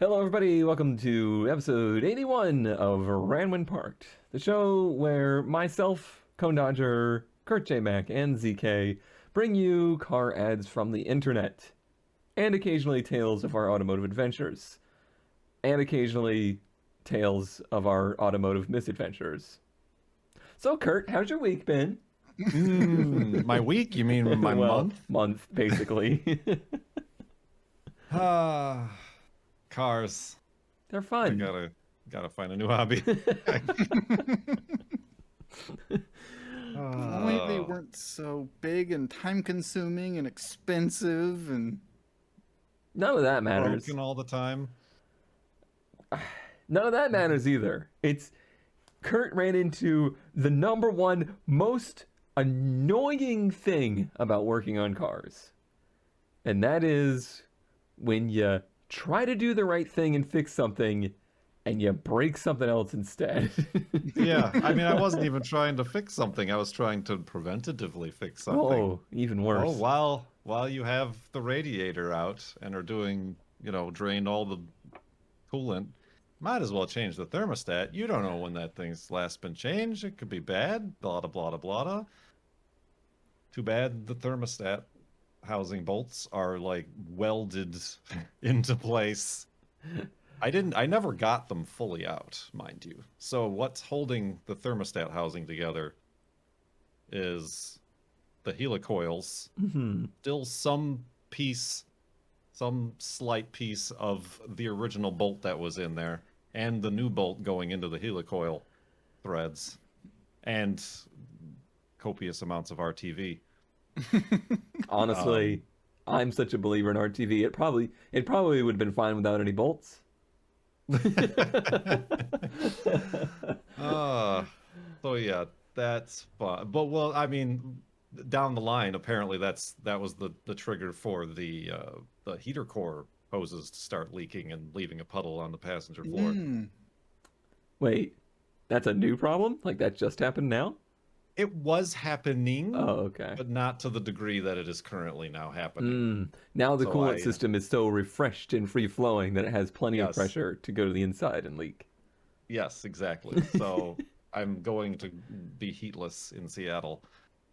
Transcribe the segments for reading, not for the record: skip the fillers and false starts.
Hello, everybody. Welcome to episode 81 of Ranwin Parked, the show where myself, Cone Dodger, Kurt J. Mac, and ZK bring you car ads from the internet, and occasionally tales of our automotive adventures, and occasionally tales of our automotive misadventures. So, Kurt, how's your week been? My week? You mean my month? Month, basically. Cars. They're fun. I gotta find a new hobby. Only they weren't so big and time-consuming and expensive and... None of that matters. Broken all the time. None of that matters either. It's Kurt ran into the number one most annoying thing about working on cars. And that is when you try to do the right thing and fix something and you break something else instead. Yeah, I mean, I wasn't even trying to fix something. I was trying to preventatively fix something. Oh, even worse. Oh, while you have the radiator out and are doing, drained all the coolant, might as well change the thermostat. You don't know when that thing's last been changed. It could be bad. Blah, blah, blah, blah. Too bad the thermostat housing bolts are like welded into place. I never got them fully out, mind you. So what's holding the thermostat housing together is the helicoils. Mm-hmm. Still some slight piece of the original bolt that was in there, and the new bolt going into the helicoil threads, and copious amounts of RTV. Honestly, I'm such a believer in RTV. It probably would have been fine without any bolts. So yeah, that's fun. But well, I mean, down the line, apparently that was the trigger for the heater core hoses to start leaking and leaving a puddle on the passenger floor. Wait, that's a new problem? Like that just happened now? It was happening, okay, but not to the degree that it is currently now happening. Now the coolant system is so refreshed and free-flowing that it has plenty of pressure to go to the inside and leak. Yes, exactly. So I'm going to be heatless in Seattle.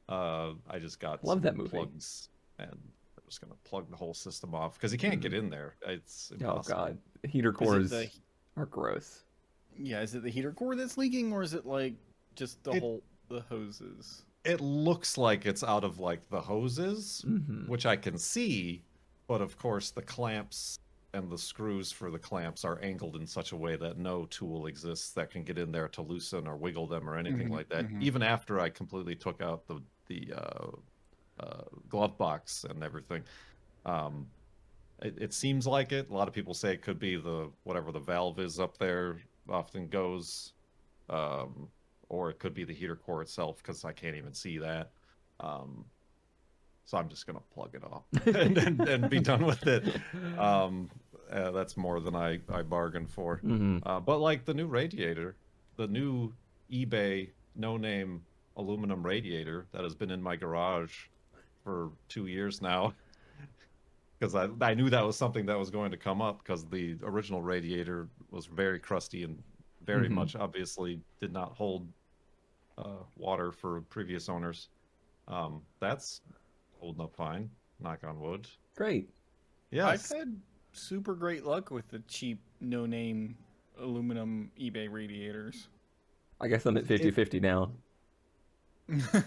I just got Love that movie. Plugs, and I'm just going to plug the whole system off because you can't get in there. It's impossible. Oh, God. Heater cores are gross. Yeah, is it the heater core that's leaking, or is it like just the hoses? It looks like it's out of like the hoses, which I can see, but of course the clamps and the screws for the clamps are angled in such a way that no tool exists that can get in there to loosen or wiggle them or anything like that. Even after I completely took out the glove box and everything, it seems like it. A lot of people say it could be whatever the valve is up there often goes. Or it could be the heater core itself, because I can't even see that. So I'm just going to plug it off and be done with it. That's more than I bargained for. But like the new radiator, the new eBay no-name aluminum radiator that has been in my garage for 2 years now, because I knew that was something that was going to come up, because the original radiator was very crusty and very much obviously did not hold water for previous owners. That's holding up fine, knock on wood. Great. Yes. I've had super great luck with the cheap no-name aluminum eBay radiators. I guess I'm at 50-50 now.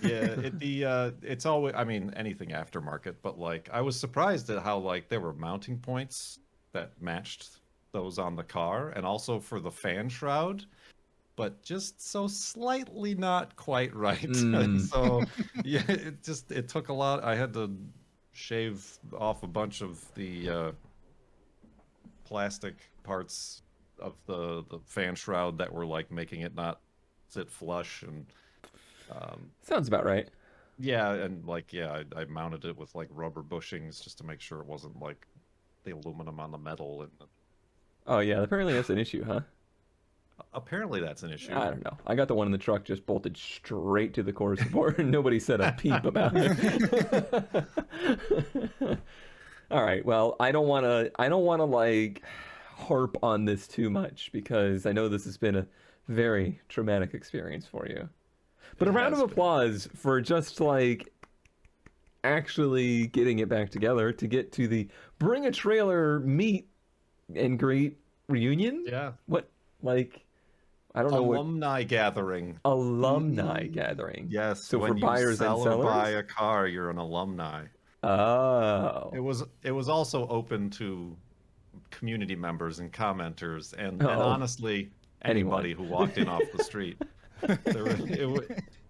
Yeah, it's always, I mean, anything aftermarket, but like I was surprised at how like there were mounting points that matched those on the car, and also for the fan shroud, but just so slightly not quite right. So yeah, it took a lot. I had to shave off a bunch of the plastic parts of the fan shroud that were like making it not sit flush, and sounds about right. Yeah, and like I mounted it with like rubber bushings just to make sure it wasn't like the aluminum on the metal. And oh yeah, apparently that's an issue, huh? Apparently that's an issue. I don't know. I got the one in the truck just bolted straight to the core support, and nobody said a peep about it. All right. Well, I don't want to like harp on this too much because I know this has been a very traumatic experience for you. But a It round of has been. applause for just like actually getting it back together to get to the Bring a Trailer meet and greet reunion. Yeah. What, like, I don't know what Alumni gathering. alumni gathering. Yes. So when for you buyers and sell or sellers. buy a car, you're an alumni. Oh. It was also open to community members and commenters and Oh. honestly anybody Anyone. who walked in off the street.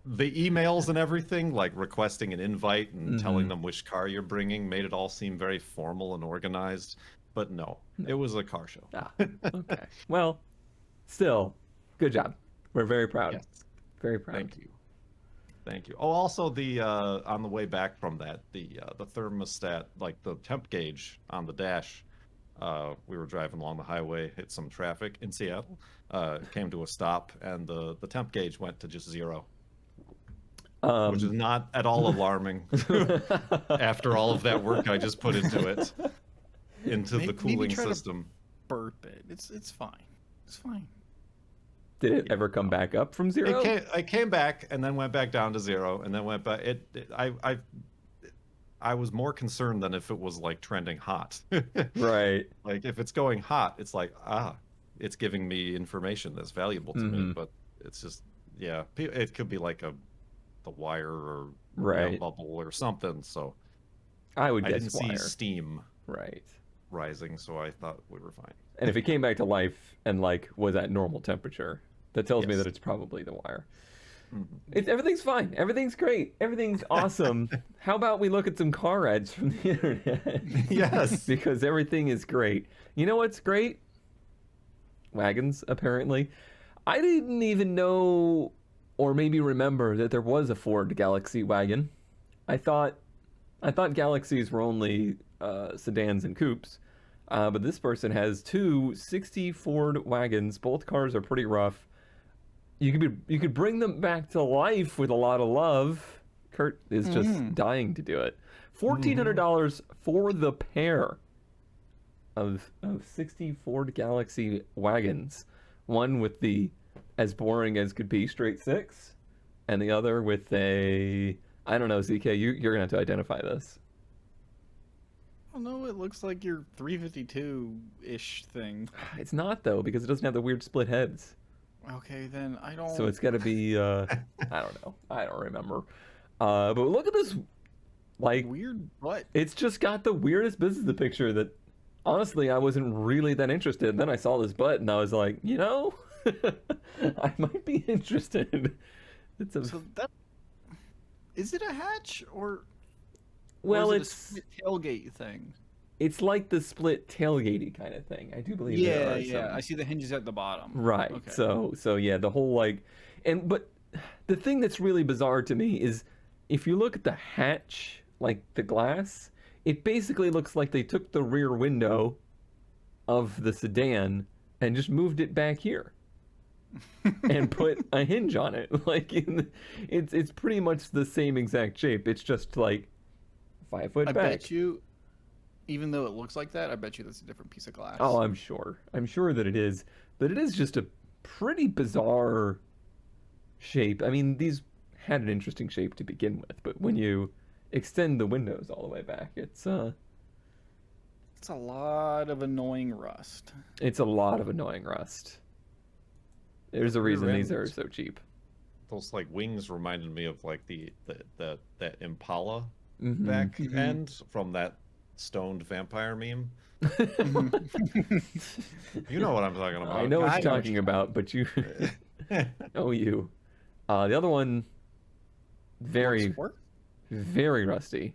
The emails and everything, like requesting an invite and telling them which car you're bringing, made it all seem very formal and organized. But no, it was a car show. Ah, okay. Well, still, good job. We're very proud. Yes. Very proud. Thank you. Thank you. Oh, also the on the way back from that, the thermostat, like the temp gauge on the dash. We were driving along the highway, hit some traffic in Seattle, came to a stop, and the temp gauge went to just 0, which is not at all alarming after all of that work I just put into it, into the cooling maybe try to system. burp it. It's fine. It's fine. Did it ever come back up from 0? It came back and then went back down to 0 and then went back. I was more concerned than if it was like trending hot. Right. Like if it's going hot, it's like, it's giving me information that's valuable to me. But it's just, yeah, it could be like the wire or Right. bubble or something. So I would I guess didn't wire. see steam Right. rising, so I thought we were fine. And if it came back to life and like was at normal temperature, that tells me Yes. that it's probably the wire. Everything's fine. Everything's great. Everything's awesome. How about we look at some car ads from the internet? Yes. Because everything is great. You know what's great? Wagons, apparently. I didn't even know or maybe remember that there was a Ford Galaxy wagon. I thought Galaxies were only sedans and coupes. But this person has 2 60 Ford wagons. Both cars are pretty rough. You could bring them back to life with a lot of love. Kurt is just dying to do it. $1,400 for the pair of 60 Ford Galaxy wagons. One with the as boring as could be straight 6, and the other with a, I don't know, ZK, you're gonna have to identify this. Oh no, it looks like your 352-ish thing. It's not though, because it doesn't have the weird split heads. Okay, then I don't. So it's got to be, I don't know. I don't remember. But look at this, like, weird butt. it's just got the weirdest business picture that, honestly, I wasn't really that interested. Then I saw this butt and I was like, you know, I might be interested. It's a, So that is it a hatch or? well, or is it's it a split tailgate thing. it's like the split tailgatey kind of thing. I do believe there Yeah, are yeah. some. I see the hinges at the bottom. Right. Okay. So yeah, the whole like, but the thing that's really bizarre to me is if you look at the hatch, like the glass, it basically looks like they took the rear window of the sedan and just moved it back here and put a hinge on it. Like it's pretty much the same exact shape. It's just like 5 foot I back. bet you, even though it looks like that, I bet you that's a different piece of glass. Oh, I'm sure. I'm sure that it is. But it is just a pretty bizarre shape. I mean, these had an interesting shape to begin with, but when you extend the windows all the way back, it's a lot of annoying rust. a lot of annoying rust. There's a reason these are ends. so cheap. Those like wings reminded me of like that Impala Mhm. back end from that stoned vampire meme. You know what I'm talking about. I know what I you're know what talking you're about, but you oh you. The other one very Sport? very rusty.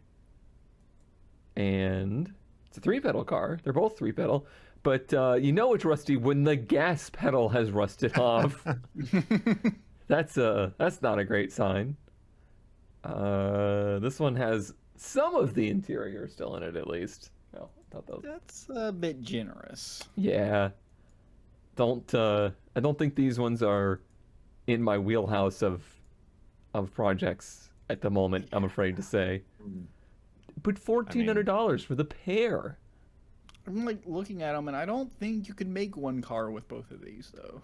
And it's a 3-pedal car. They're both 3-pedal. But you know it's rusty when the gas pedal has rusted off. That's not a great sign. This one has some of the interior still in it, at least. Well, I thought those. That's a bit generous. Yeah. I don't think these ones are in my wheelhouse of projects at the moment, I'm afraid to say. But $1,400 for the pair. I'm like looking at them, and I don't think you could make one car with both of these, though.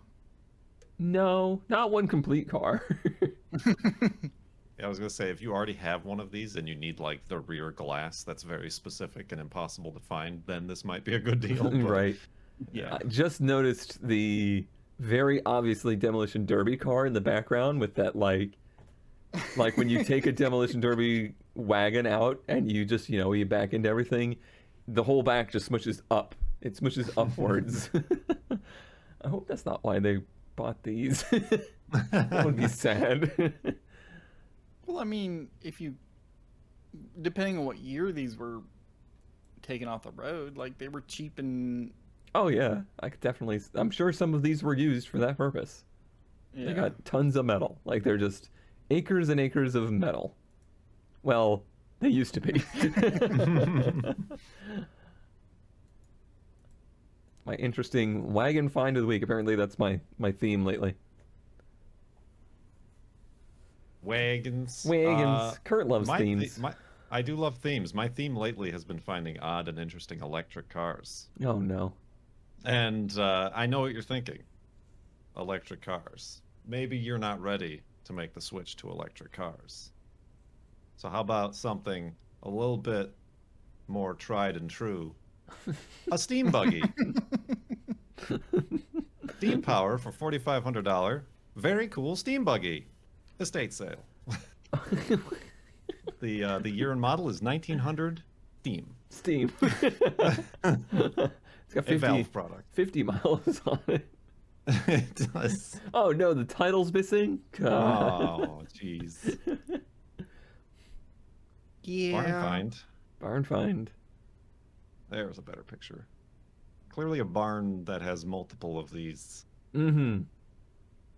No, not one complete car. Yeah, I was gonna say if you already have one of these and you need like the rear glass that's very specific and impossible to find, then this might be a good deal. But, Right. Yeah. I just noticed the very obviously Demolition Derby car in the background with that like when you take a Demolition Derby wagon out and you just, you back into everything, the whole back just smushes up. It smushes upwards. I hope that's not why they bought these. That would be sad. Well, I mean, depending on what year these were taken off the road, like they were cheap and. Oh yeah, I'm sure some of these were used for that purpose. Yeah. They got tons of metal. Like they're just acres and acres of metal. Well, they used to be. My interesting wagon find of the week. Apparently that's my theme lately. Wagons. Kurt loves themes. I do love themes. My theme lately has been finding odd and interesting electric cars. Oh no. And I know what you're thinking. Electric cars. Maybe you're not ready to make the switch to electric cars. So how about something a little bit more tried and true? A steam buggy. Steam power for $4,500. Very cool steam buggy. Estate sale. The year and model is 1900 Steam. Steam. It's got A Valve product. 50 miles on it. It does. Oh no, the title's missing? Oh, jeez. Yeah. Barn find. Barn find. There's a better picture. Clearly a barn that has multiple of these Mm-hmm.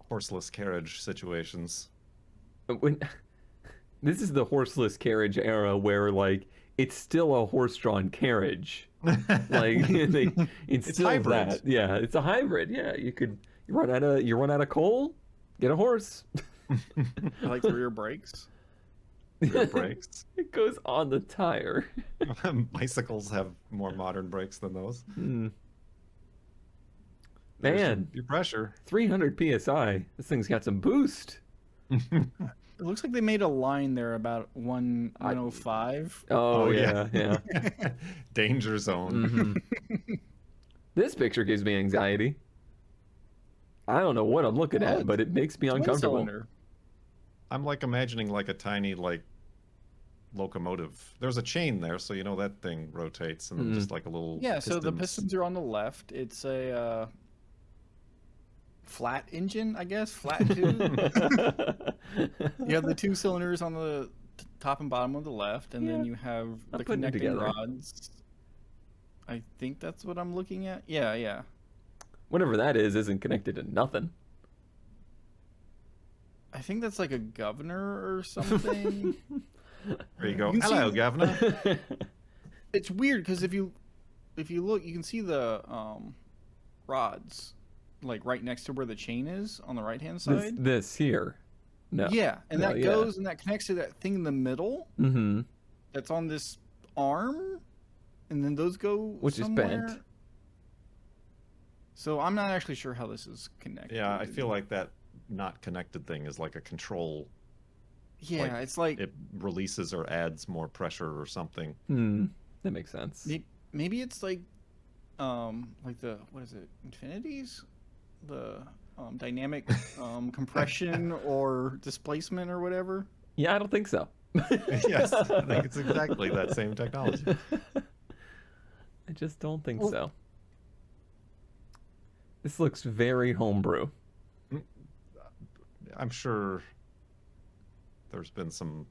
horseless carriage situations. This is the horseless carriage era where like it's still a horse-drawn carriage. Like it's still hybrid. that. Yeah, it's a hybrid. Yeah, you run out of coal, get a horse. I like the rear brakes. Rear brakes. It goes on the tire. Bicycles have more modern brakes than those. Hmm. There's Man, your pressure. 300 psi. This thing's got some boost. It looks like they made a line there about 105. Oh yeah, yeah. Danger zone. Mhm. This picture gives me anxiety. I don't know what I'm looking Oh, at, but it makes me Twin uncomfortable. cylinder. I'm like imagining like a tiny like locomotive. There's a chain there, so you know that thing rotates and then just like a little Yeah, so the pistons. pistons are on the left. It's a flat engine, I guess. Flat tube. You have the two cylinders on the top and bottom of the left, and then Yeah, you have I'm the putting it connecting together. rods. I think that's what I'm looking at. Yeah, yeah. Whatever that is isn't connected to nothing. I think that's like a governor or something. There you go. You can see Hello, the- Governor. It's weird because if you look, you can see the rods like right next to where the chain is on the right hand This, side. this here. No. Yeah, and No, that yeah. goes and that connects to that thing in the middle Mm-hmm. that's on this arm, and then those go Which is somewhere. bent. So I'm not actually sure how this is connected. Yeah, I feel like that not connected thing is like a control. Yeah, like, it's like It releases or adds more pressure or something. Hmm. That makes sense. maybe it's like the what is it? Infinities? The dynamic compression or displacement or whatever. Yeah, I don't think so. Yes, I think it's exactly that same technology. I just don't think Well- so. This looks very homebrew. I'm sure there's been some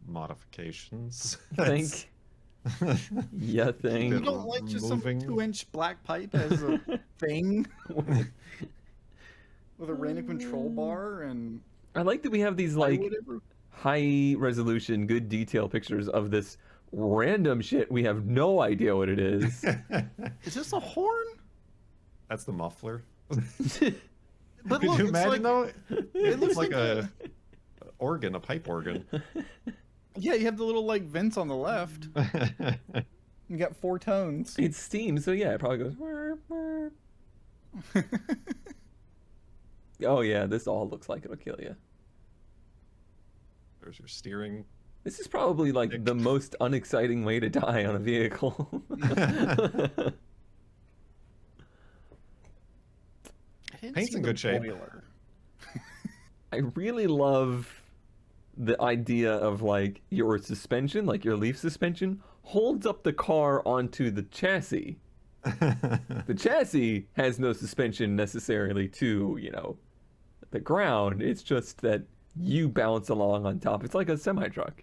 modifications. Think? Yeah, You think. don't like just some Moving. 2-inch black pipe as a thing with a random control bar and I like that we have these like whatever. high resolution, good detail pictures of this random shit. We have no idea what it is. Is this a horn? That's the muffler. But Could look, you it's imagine like, though? It looks looks like like a organ, a pipe organ. yeah, you have the little like vents on the left. You got 4 tones. It's steam, so yeah, it probably goes. "Whir, whir." Oh yeah, this all looks like it'll kill you. There's your steering. This is probably like the most unexciting way to die on a vehicle. Paint's in good shape. I really love the idea of like your suspension, like your leaf suspension, holds up the car onto the chassis. The chassis has no suspension necessarily to, the ground. It's just that you bounce along on top. It's like a semi-truck.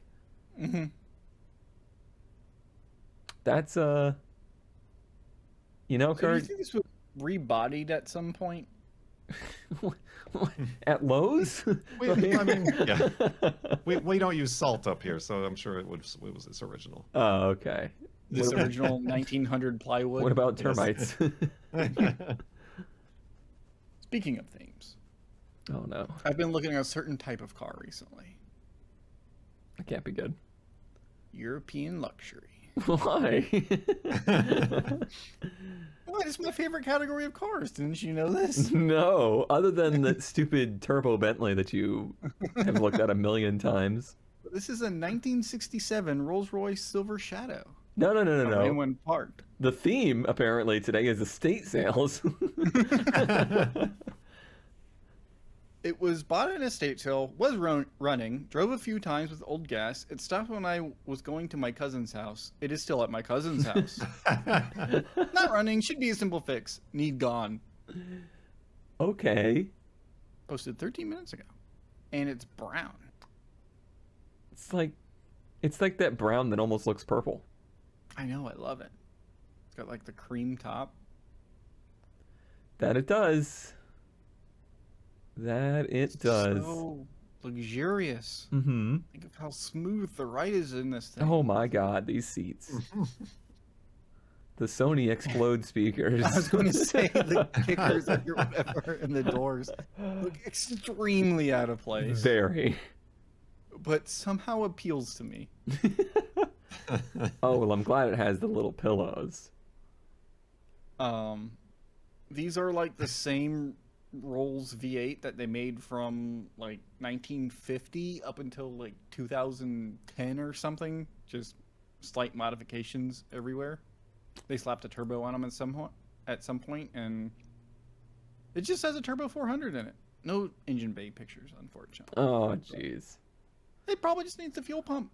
Mm-hmm. That's, So do you Kurt, think this was rebodied at some point? at Lowe's? I mean, yeah. We don't use salt up here, so I'm sure it was its original. Oh, okay. This original 1900 plywood. What about Yes. termites? Speaking of themes, Oh no, I've been looking at a certain type of car recently. that can't be good. European luxury. Why? What? It's my favorite category of cars. Didn't you know this? No, other than that stupid turbo Bentley that you have looked at a million times. This is a 1967 Rolls-Royce Silver Shadow. No. Rainwind Park. The theme apparently today is estate sales. It was bought at an estate sale, was running, drove a few times with old gas. It stopped when I was going to my cousin's house. It is still at my cousin's house. Not running, should be a simple fix. Need gone. Okay, Posted 13 minutes ago. And it's brown. it's like that brown that almost looks purple. I know, I love it. It's got like the cream top. That it does. That it does. So luxurious. Mm-hmm. Think of how smooth the ride is in this thing. Oh my God, these seats. The Sony Explode speakers. I was going to say the kickers or whatever and the doors look extremely out of place, Very. but somehow appeals to me. Oh well, I'm glad it has the little pillows. These are like the same Rolls V8 that they made from like 1950 up until like 2010 or something. Just slight modifications everywhere. They slapped a turbo on them at some point, and it just has a turbo 400 in it. No engine bay pictures, unfortunately. Oh jeez. It probably just needs the fuel pump,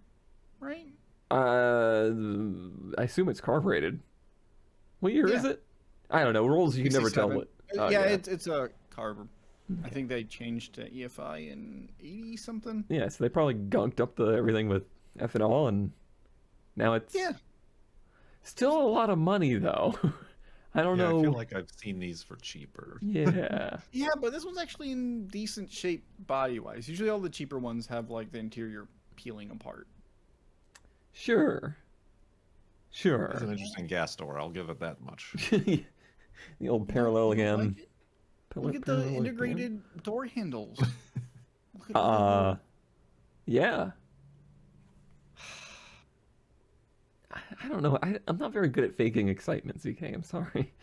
right? I assume it's carbureted. What year is it? I don't know. Rolls, you can never tell 67. what. Yeah, it's a carb. I think they changed to EFI in 80 something. Yeah, so they probably gunked up everything with ethanol, and now it's still a lot of money though. I don't know. I feel like I've seen these for cheaper. Yeah. Yeah, but this one's actually in decent shape body-wise. Usually all the cheaper ones have like the interior peeling apart. Sure. It's an Sure. interesting gas door. I'll give it that much. The old parallelogram. Look at the integrated door handles. Look at Yeah. I don't know. I'm not very good at faking excitement, ZK. I'm sorry.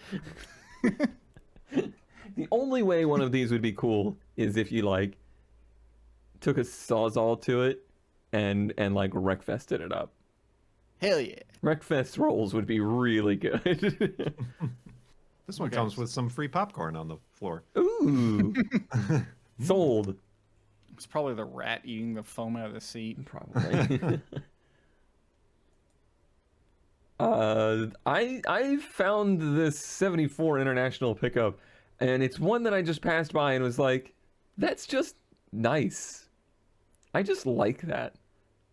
The only way one of these would be cool is if you like took a Sawzall to it and like wreckfested it up. Hell yeah. Wreckfest rolls would be really good. This one comes with some free popcorn on the floor. Ooh. Sold. It's probably the rat eating the foam out of the seat. Probably. I found this 74 International pickup, and it's one that I just passed by and was like, that's just nice. I just like that.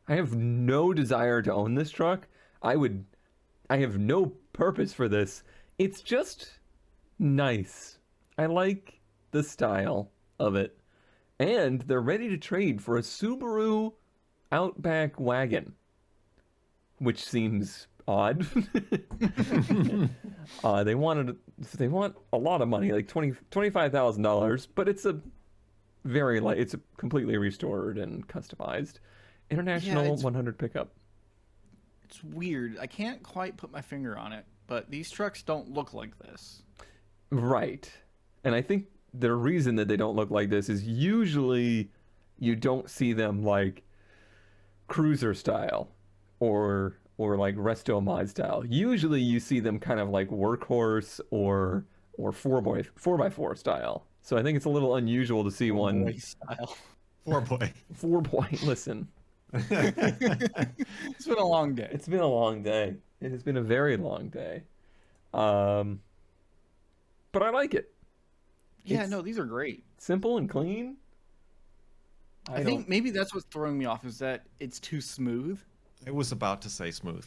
I have no desire to own this truck. I have no purpose for this. It's just nice. I like the style of it. And they're ready to trade for a Subaru Outback wagon, which seems odd. They want a lot of money, like $25,000, but it's a it's a completely restored and customized International 100 pickup. it's weird. I can't quite put my finger on it, but these trucks don't look like this. Right. And I think the reason that they don't look like this is usually you don't see them like cruiser style or like resto mod style. Usually you see them kind of like workhorse or 4x4 style. So I think it's a little unusual to see one Boy style. 4-boy. 4-boy. Listen, It's been a long day. it's been a long day. It has been a very long day. But I like it. Yeah, It's- no, these are great. Simple and clean. I think maybe that's what's throwing me off is that it's too smooth. I was about to say smooth.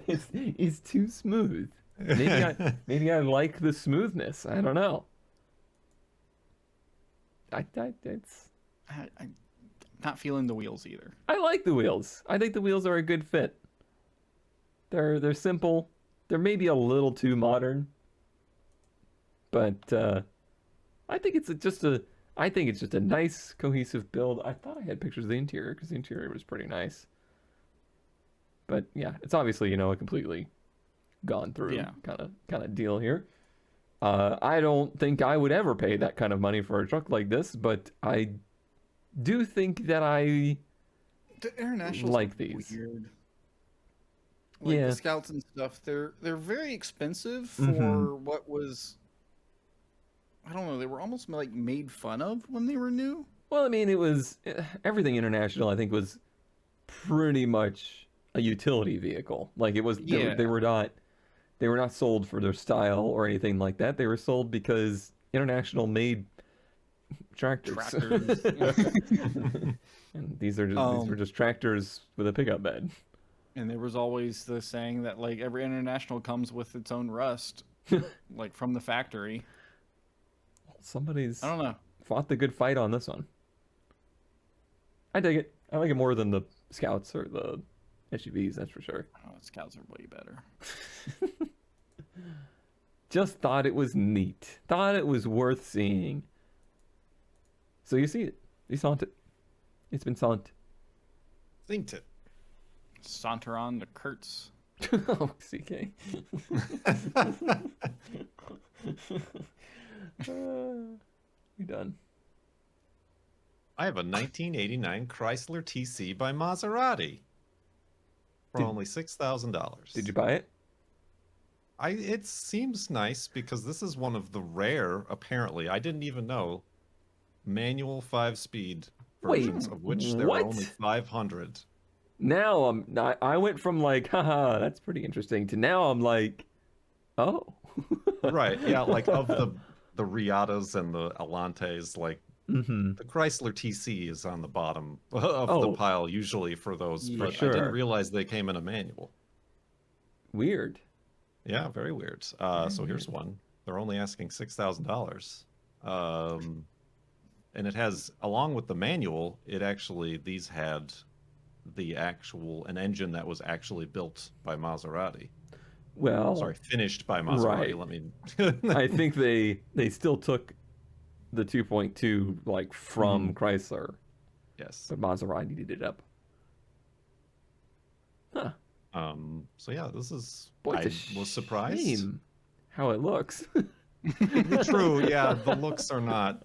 it's too smooth. Maybe I like the smoothness. I don't know. It's I'm not feeling the wheels either. I like the wheels. I think the wheels are a good fit. They're simple. They're maybe a little too modern, but I think it's just a nice cohesive build. I thought I had pictures of the interior because the interior was pretty nice. But yeah, it's obviously a completely gone through kind of deal here. I don't think I would ever pay that kind of money for a truck like this, but I do think that I The international like these. weird. Like Yeah. the Scouts and stuff, they're very expensive for Mhm. what was. I don't know. They were almost like made fun of when they were new. Well, I mean, it was everything international. I think was pretty much a utility vehicle. Like it was, Yeah. they were not sold for their style or anything like that. They were sold because international made tractors. Tractors. And these were just tractors with a pickup bed. And there was always the saying that like every international comes with its own rust, like from the factory. Somebody's I don't know. fought the good fight on this one. I dig it. I like it more than the Scouts or the SUVs, that's for sure. Oh, Scouts are way better. Just thought it was neat. Thought it was worth seeing. So you see it. You saw it. It's been saw it. Synced it. Saunter on to Kurtz. Oh, CK. We done. I have a 1989 Chrysler TC by Maserati for only $6,000. Did you buy it? It seems nice because this is one of the rare, apparently, I didn't even know, manual 5-speed Wait, versions of which there what? are only 500. Now I went from like, haha, that's pretty interesting, to now I'm like, oh. Right, yeah, like of the Riatas and the Elantes, like Mm-hmm. the Chrysler TC is on the bottom of Oh. the pile usually for those, Yeah, but I sure. didn't realize they came in a manual. Weird. Yeah, very weird. So here's one. They're only asking $6,000. And it has, along with the manual, these had an engine that was actually built by Maserati. Well, Sorry, finished by Maserati. Right. Let me. I think they still took the 2.2 like from Chrysler, Yes. but Maserati did it up. Huh. So yeah, this is. Boy, I it's a was surprised. shame how it looks. True. Yeah, the looks are not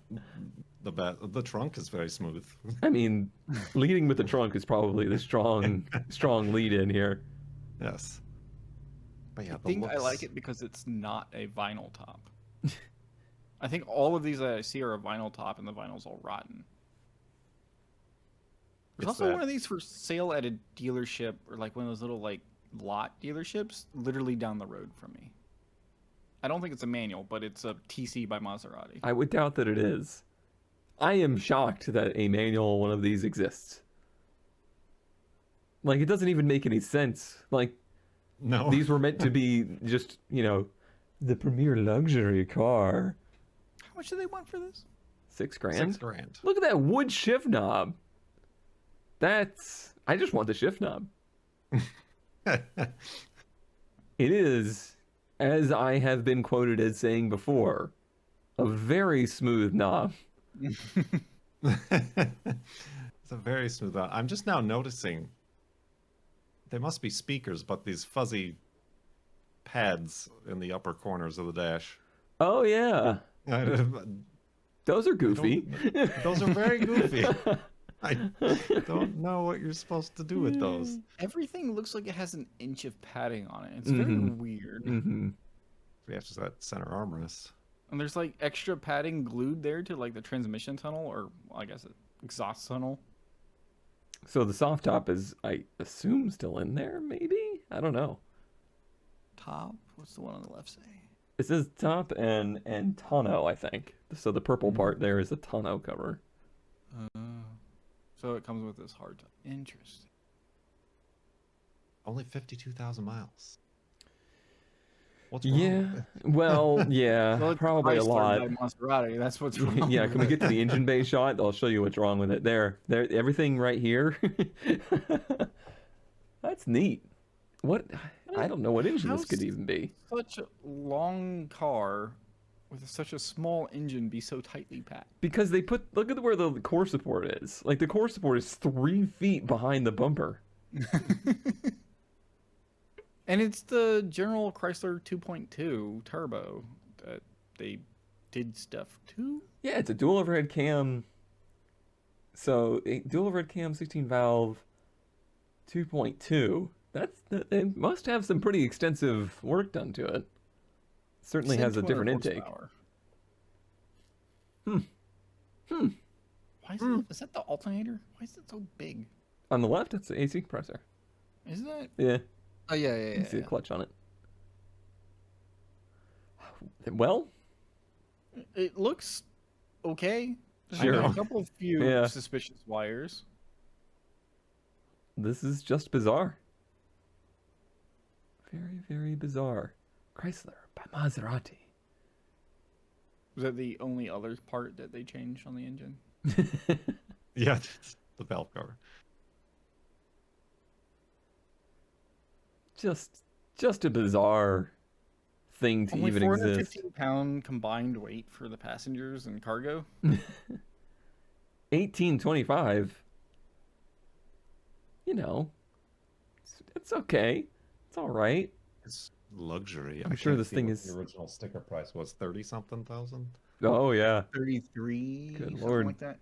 the best. The trunk is very smooth. I mean, leading with the trunk is probably the strong lead in here. Yes. But yeah, I the think looks. I like it because it's not a vinyl top. I think all of these that I see are a vinyl top, and the vinyl's all rotten. There's It's also that- one of these for sale at a dealership, or like one of those little like lot dealerships, literally down the road from me. I don't think it's a manual, but it's a TC by Maserati. I would doubt that it is. I am shocked that a manual one of these exists. Like, it doesn't even make any sense. Like, No. these were meant to be just, the premier luxury car. How much do they want for this? $6,000? $6,000. Look at that wood shift knob. I just want the shift knob. It is, as I have been quoted as saying before, a very smooth knob. It's a very smooth. I'm just now noticing They must be speakers, but these fuzzy pads in the upper corners of the dash. Oh yeah, I those are goofy. those are very goofy. I don't know what you're supposed to do with those. Everything looks like it has an inch of padding on it. It's very weird. Mm-hmm. We have to that center armrest. And there's like extra padding glued there to like the transmission tunnel, or I guess exhaust tunnel. So the soft top is, I assume, still in there. Maybe, I don't know. Top. What's the one on the left say? It says top and tonneau, I think. So the purple part there is the tonneau cover. So it comes with this hard top. Interesting. Only 52,000 miles. What's wrong? Yeah. with it? Well, yeah, Well, it's probably a Chrysler lot. by Maserati. That's what's wrong. Yeah, with can we it. get to the engine bay shot? I'll show you what's wrong with it. There, everything right here. That's neat. What? I don't know what engine this could even be. Such a long car with such a small engine be so tightly packed? Because they look at where the core support is. Like the core support is 3 feet behind the bumper. And it's the General Chrysler 2.2 turbo that they did stuff to. Yeah, it's a dual overhead cam. So a dual overhead cam 16 valve 2.2. They must have some pretty extensive work done to it. Certainly has a different intake. Why is that the alternator? Why is it so big? On the left, it's the AC compressor. Isn't it? Yeah, Oh yeah, you can see the clutch on it. Well, It looks okay. There's Sure. a couple of few Yeah. suspicious wires. this is just bizarre. Very, very bizarre. Chrysler by Maserati. Was that the only other part that they changed on the engine? Yeah, it's the valve cover. Just a bizarre thing to Only even exist. 415-pound combined weight for the passengers and cargo. 1825. You know, it's okay. It's all right. It's luxury. I'm I sure can't this see thing what is- the original sticker price was 30-something thousand. Oh yeah. 33, Good something lord. like that.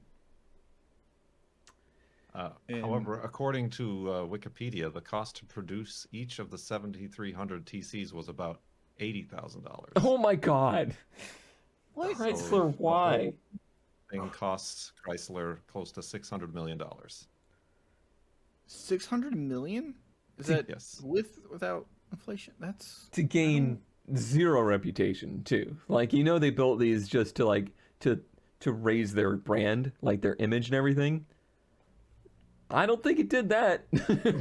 However, according to Wikipedia, the cost to produce each of the 7,300 TCs was about $80,000. Oh my God. What? So Chrysler, why? the whole thing costs Chrysler close to $600 million. 600 million? Is See, that yes. without inflation? That's To gain zero reputation too. Like, you know, they built these just to like to raise their brand, like their image and everything. I don't think it did that.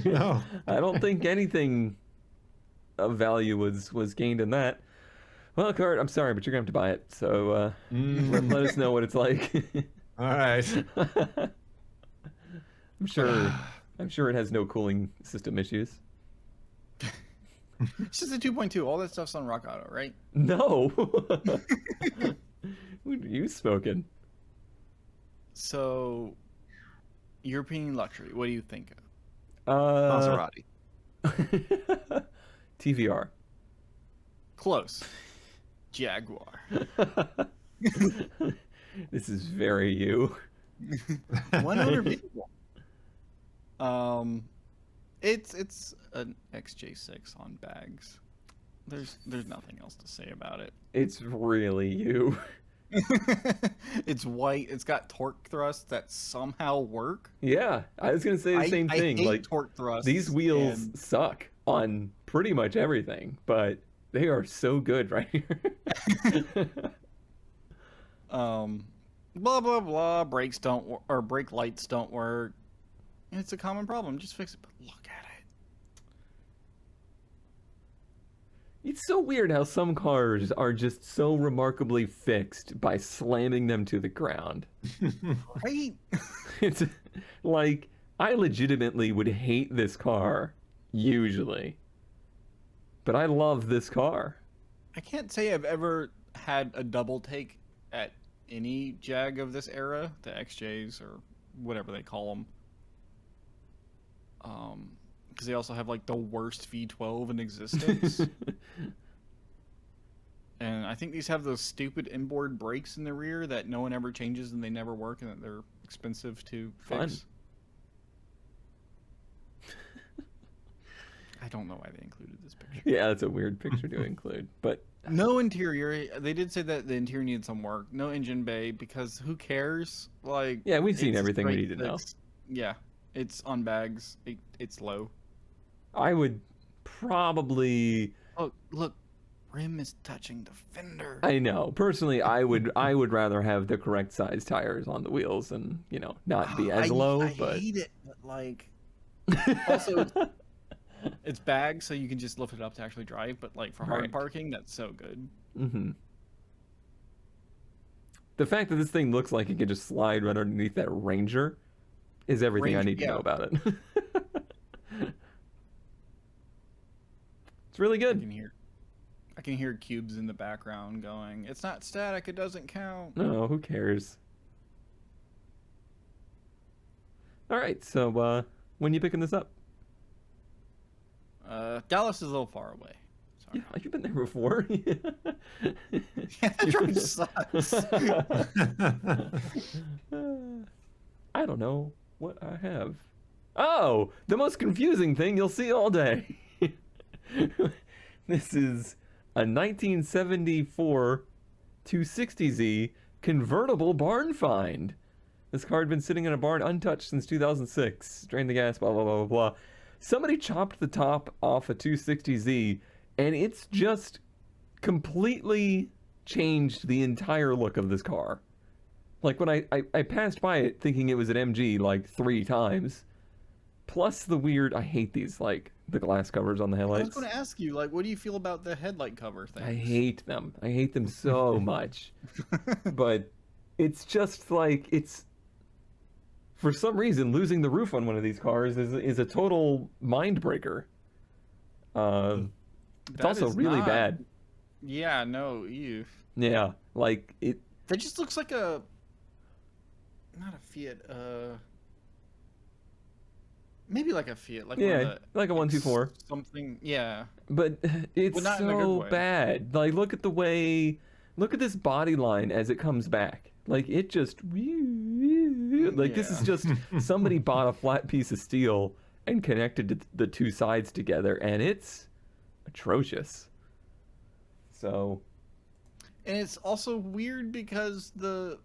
No. I don't think anything of value was gained in that. Well, Kurt, I'm sorry, but you're gonna have to buy it. So let us know what it's like. All right. I'm sure it has no cooling system issues. it's just a 2.2. All that stuff's on Rock Auto, right? No. What are you smoking? So, European luxury. What do you think of? Maserati. TVR. Close. Jaguar. This is very you. One other vehicle. It's an XJ6 on bags. There's nothing else to say about it. It's really you. It's white. It's got torque thrusts that somehow work. Yeah, I was gonna say the same thing. I hate Like, torque thrusts. these wheels and- suck on pretty much everything, but they are so good right here. blah blah blah. Brakes don't or brake lights don't work. It's a common problem. Just fix it. But look at it. It's so weird how some cars are just so remarkably fixed by slamming them to the ground. Right? It's like, I legitimately would hate this car, usually. But I love this car. I can't say I've ever had a double take at any Jag of this era, the XJs or whatever they call them. because they also have like the worst V12 in existence. And I think these have those stupid inboard brakes in the rear that no one ever changes and they never work and that they're expensive to fix. I don't know why they included this picture. Yeah, it's a weird picture to include, but no interior. They did say that the interior needed some work. No engine bay, because who cares? Like, yeah, we've seen it's everything we straight need to know. fix. Yeah, it's on bags. It's low. I would probably. Oh, look, rim is touching the fender. I know. Personally, I would rather have the correct size tires on the wheels and, you know, not be as low. I but hate it, but like, also it's bags, so you can just lift it up to actually drive. But like for hard Right. parking, that's so good. Mm-hmm. The fact that this thing looks like it could just slide right underneath that Ranger is everything I need to know about it. It's really good. I can hear cubes in the background going, "It's not static. It doesn't count." No, who cares? All right, so when you picking this up? Dallas is a little far away. Sorry. Yeah, you've been there before. Yeah, that road sucks. I don't know what I have. Oh, the most confusing thing you'll see all day. This is a 1974 260Z convertible barn find. This car had been sitting in a barn untouched since 2006. Drained the gas, blah, blah, blah, blah, blah. Somebody chopped the top off a 260Z, and it's just completely changed the entire look of this car. Like, when I passed by it thinking it was an MG like 3 times. Plus the weird, I hate these, like, the glass covers on the I headlights. was going to ask you, like, what do you feel about the headlight cover thing? I hate them. I hate them so much. But it's just like, it's... For some reason, losing the roof on one of these cars is a total mind breaker. It's also really bad. Yeah, no, ew. Yeah, like, it... That just looks like a... Not a Fiat, maybe like a Fiat, like Yeah, one of the, like a 124. Something, yeah. But it's not in a good so way. bad. Like, look at this body line as it comes back. Like, it just, like, this is Yeah. just, somebody bought a flat piece of steel and connected the two sides together, and it's atrocious. So. And it's also weird because the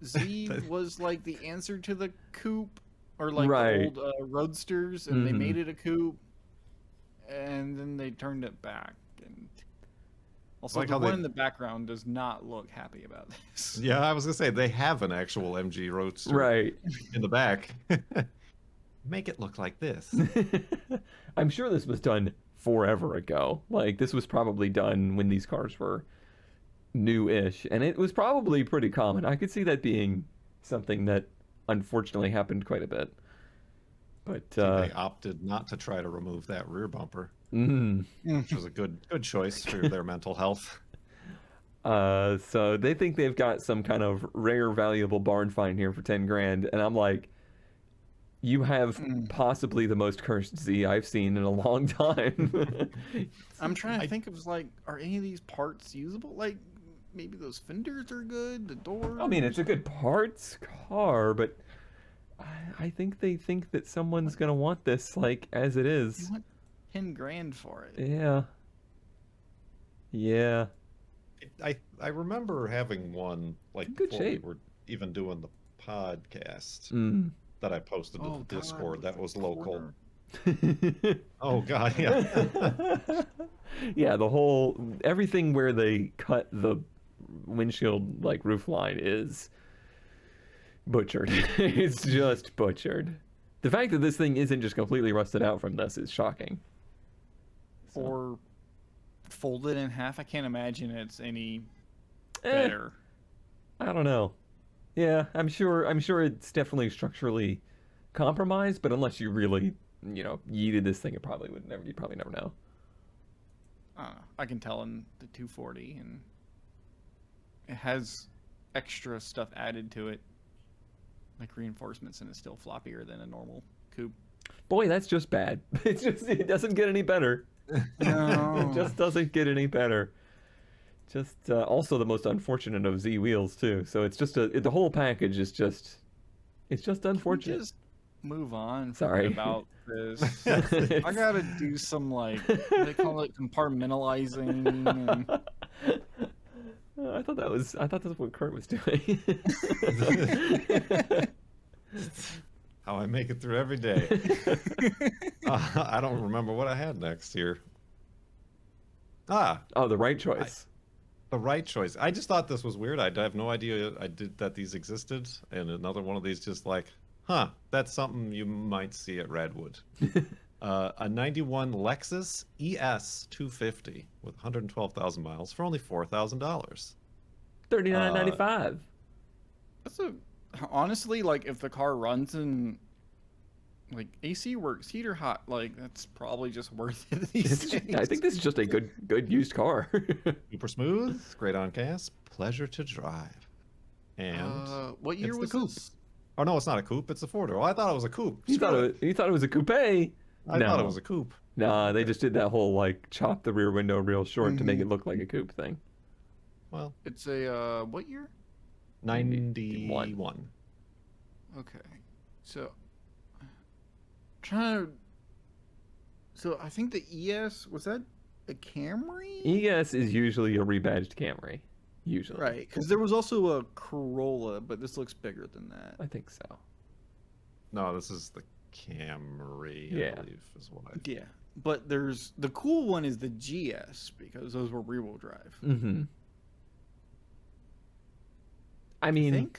Z was like the answer to the coupe, or like Right. the old Roadsters, and they Mhm. made it a coupe, and then they turned it back. And also, Like the how one they- in the background does not look happy about this. Yeah, I was gonna say they have an actual MG Roadster Right. in the back. Make it look like this. I'm sure this was done forever ago. Like, this was probably done when these cars were new-ish, and it was probably pretty common. I could see that being something that unfortunately happened quite a bit. But They opted not to try to remove that rear bumper, mm, which was a good choice for their mental health. so they think they've got some kind of rare, valuable barn find here for 10 grand, and I'm like, you have possibly the most cursed Z I've seen in a long time. I'm trying to think of, like, are any of these parts usable? Like, maybe those fenders are good, the doors. I mean, it's a good parts car, but I think they think that someone's gonna want this, like, as it You is. want 10 grand for it. Yeah. Yeah. I remember having one like In good before shape. we were even doing the podcast Mm. that I posted to Oh, the God, Discord. That was local. quarter. Oh god, yeah. Yeah, everything where they cut the windshield, like, roof line is butchered. It's just butchered. The fact that this thing isn't just completely rusted out from this is shocking. So, Or folded in half. I can't imagine it's any eh, better. I don't know. Yeah, I'm sure it's definitely structurally compromised, but unless you really, yeeted this thing, you'd probably never know. I don't know. I can tell in the 240, and it has extra stuff added to it, like reinforcements, and it's still floppier than a normal coupe. Boy, that's just bad. It doesn't get any better. No. It just doesn't get any better. Just also the most unfortunate of Z wheels too. So it's just the whole package is just unfortunate. Just move on. Sorry. Forget about this. I gotta do some like what they call it, compartmentalizing. And... I thought that's what Kurt was doing. How I make it through every day. I don't remember what I had next here. Oh, the right choice. The right choice. I just thought this was weird. I have no idea that these existed, and another one of these just like, that's something you might see at Redwood. A 91 Lexus ES250 with 112,000 miles for only $4,000. $39.95. That's honestly, like, if the car runs in like AC works, heater hot, like that's probably just worth it these days. I think this is just a good used car. Super smooth, great on gas, pleasure to drive. And what year it's was the coupe. this? Oh no, it's not a coupe, it's a four-door. Well, I thought it was a coupe. You thought it was a coupe? I thought it was a coupe. Nah, they just did that whole like chop the rear window real short to make it look like a coupe thing. Well, it's a what year? 91. Okay, so so I think the ES, was that a Camry? ES is usually a rebadged Camry, usually. Right, because there was also a Corolla, but this looks bigger than that. I think so. No, this is the Camry, I believe, is what I... Yeah, but there's the cool one is the GS because those were rear-wheel drive. Mm-hmm. I mean,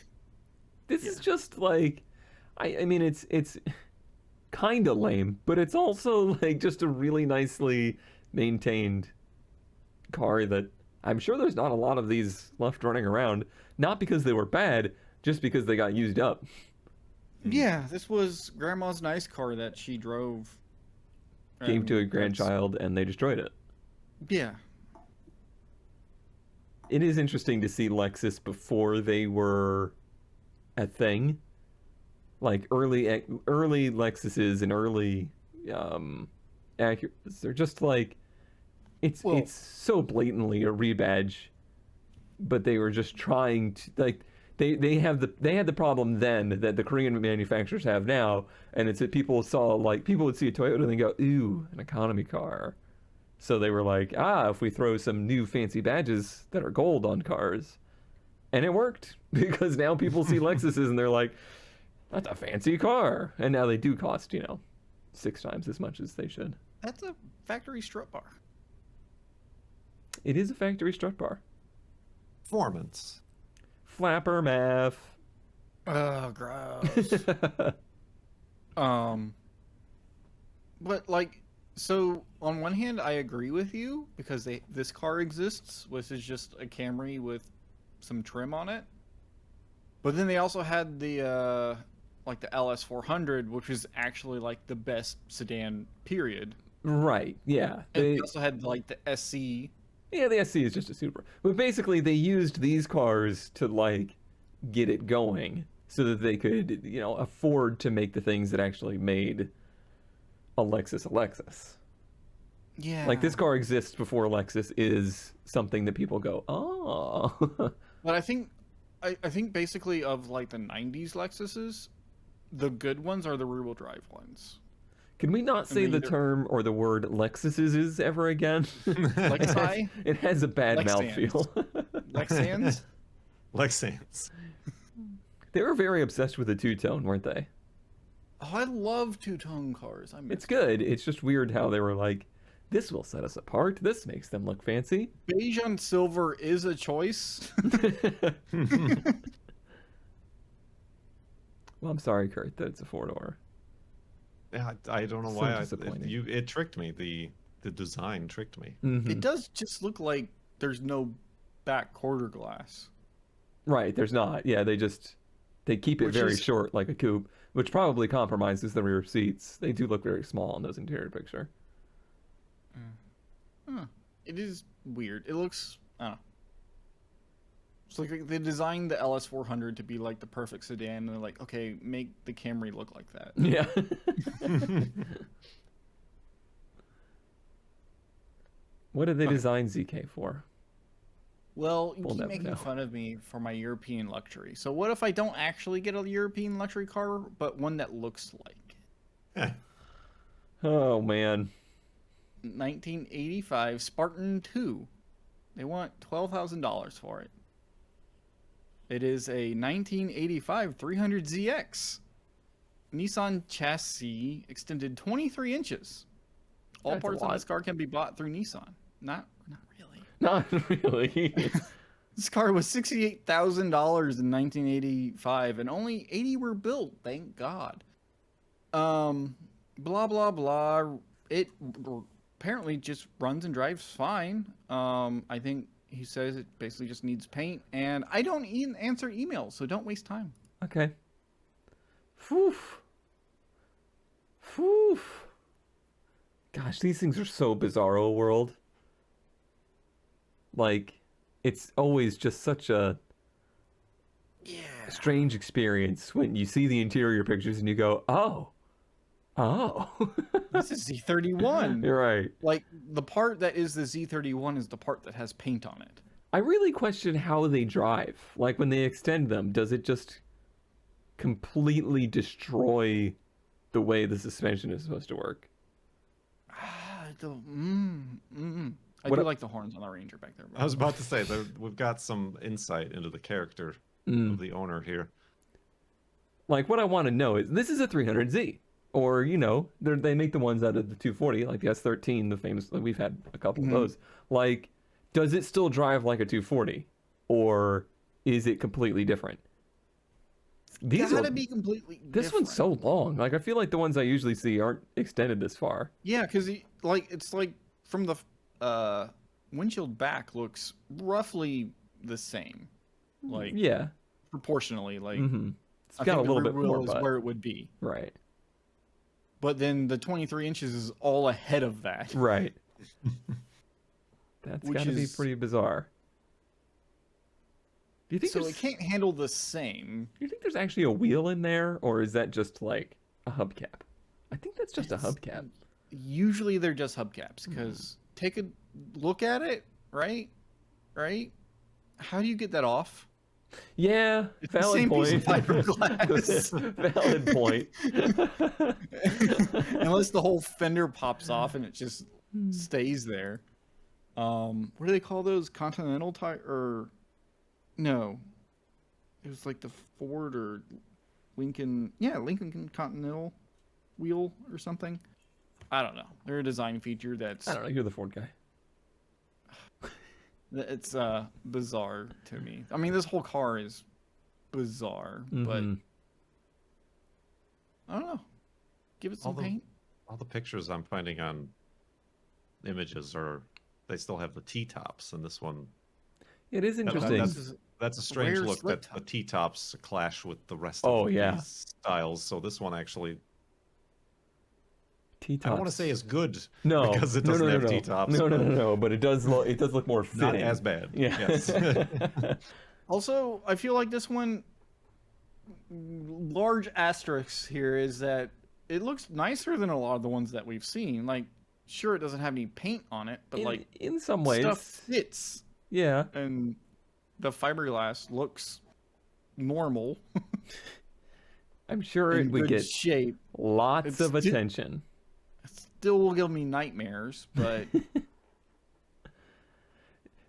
this is just like, I mean, it's kind of lame, but it's also like just a really nicely maintained car that I'm sure there's not a lot of these left running around. Not because they were bad, just because they got used up. Yeah, this was Grandma's nice car that she drove. Gave to a grandchild and they destroyed it. Yeah. It is interesting to see Lexus before they were a thing. Like early Lexuses and early Acuras, they're just like it's so blatantly a rebadge, but they were just trying to like they had the problem then that the Korean manufacturers have now, and it's that people would see a Toyota and they go, ooh, an economy car. So they were like, if we throw some new fancy badges that are gold on cars. And it worked because now people see Lexuses and they're like, that's a fancy car. And now they do cost, 6 times as much as they should. That's a factory strut bar. It is a factory strut bar. Performance. Flapper math. Oh, gross. But like, so on one hand, I agree with you because this car exists, which is just a Camry with some trim on it. But then they also had the like the LS400, which is actually like the best sedan period. Right. Yeah. And they also had like the SC. Yeah, the SC is just a super. But basically, they used these cars to like get it going so that they could, afford to make the things that actually made a Lexus. Yeah. Like this car exists before Lexus is something that people go, oh. But I think basically of like the 90s Lexuses, the good ones are the rear-wheel drive ones. Can we not say the term or the word Lexuses ever again? Lexi? It has a bad Lexans. mouthfeel. Lexans? Lexans. They were very obsessed with the two-tone, weren't they? Oh, I love two-tone cars. It's good. It's just weird how they were like, this will set us apart. This makes them look fancy. Beige on silver is a choice. Well, I'm sorry, Kurt, that it's a 4-door. Yeah, I don't know So why. disappointing. It tricked me. The design tricked me. Mm-hmm. It does just look like there's no back quarter glass. Right, there's not. Yeah, they keep it very short like a coupe, which probably compromises the rear seats. They do look very small in those interior picture. It is weird. It looks, I don't know. So like they designed the LS400 to be like the perfect sedan, and they're like, okay, make the Camry look like that. Yeah. What did they design ZK for? Well, you We'll keep never making know. fun of me for my European luxury. So what if I don't actually get a European luxury car, but one that looks like? Oh man. 1985 Spartan 2. They want $12,000 for it. It is a 1985 300ZX. Nissan chassis extended 23 inches. All That's a parts on lot. this car can be bought through Nissan. Not really. Not really. This car was $68,000 in 1985, and only 80 were built. Thank God. Blah blah blah. It apparently just runs and drives fine. I think he says it basically just needs paint, and I don't even answer emails, so don't waste time. Okay. Phew. Phew. Gosh, these things are so bizarro world. Like, it's always just such a strange experience when you see the interior pictures and you go, oh. This is Z31. You're right. Like, the part that is the Z31 is the part that has paint on it. I really question how they drive. Like, when they extend them, does it just completely destroy the way the suspension is supposed to work? I What do a- like the horns on the Ranger back there. I was about to say that we've got some insight into the character of the owner here. Like, what I want to know is, this is a 300Z. Or, you know, they make the ones out of the 240, like the S13, the famous, like we've had a couple of those. Like, does it still drive like a 240? Or is it completely different? These Gotta are, be completely this different. one's so long. Like, I feel like the ones I usually see aren't extended this far. Yeah, because it's like from the windshield back looks roughly the same, like Yeah. proportionally. Like It's I got a think the little rear bit wheel more is butt. where it would be, Right. but then the 23 inches is all ahead of that. Right. That's Which got to be is- pretty bizarre. Do you think So there's, it can't handle the same. do you think there's actually a wheel in there, or is that just like a hubcap? I think that's just a It's- hubcap. Usually they're just hubcaps because take a look at it, right? How do you get that off? Yeah, It's the valid same point. piece of fiberglass. Valid point. Unless the whole fender pops off and it just stays there. What do they call those? Continental tire or no? It was like the Ford or Lincoln. Yeah, Lincoln Continental wheel or something. I don't know. They're a design feature that's I don't know. You're the Ford guy. it's bizarre to me. I mean, this whole car is bizarre, but Mhm. I don't know. Give it some Although- paint. All the pictures I'm finding on images they still have the T-tops, and this one, It is interesting. that's a strange Rare look split that the top. T-tops clash with the rest Oh, of yeah. these styles. So this one actually, T-tops. I don't want to say is good no because it doesn't have no. T-tops. No. But it does look more Not fitting. as bad. Yeah. Yes. Also, I feel like this one, large asterisk here, is that it looks nicer than a lot of the ones that we've seen. Like, sure, it doesn't have any paint on it, but like in some ways, stuff fits, yeah. and the fiberglass looks normal. I'm sure in it would good get shape. lots It's of di- attention. It still will give me nightmares, but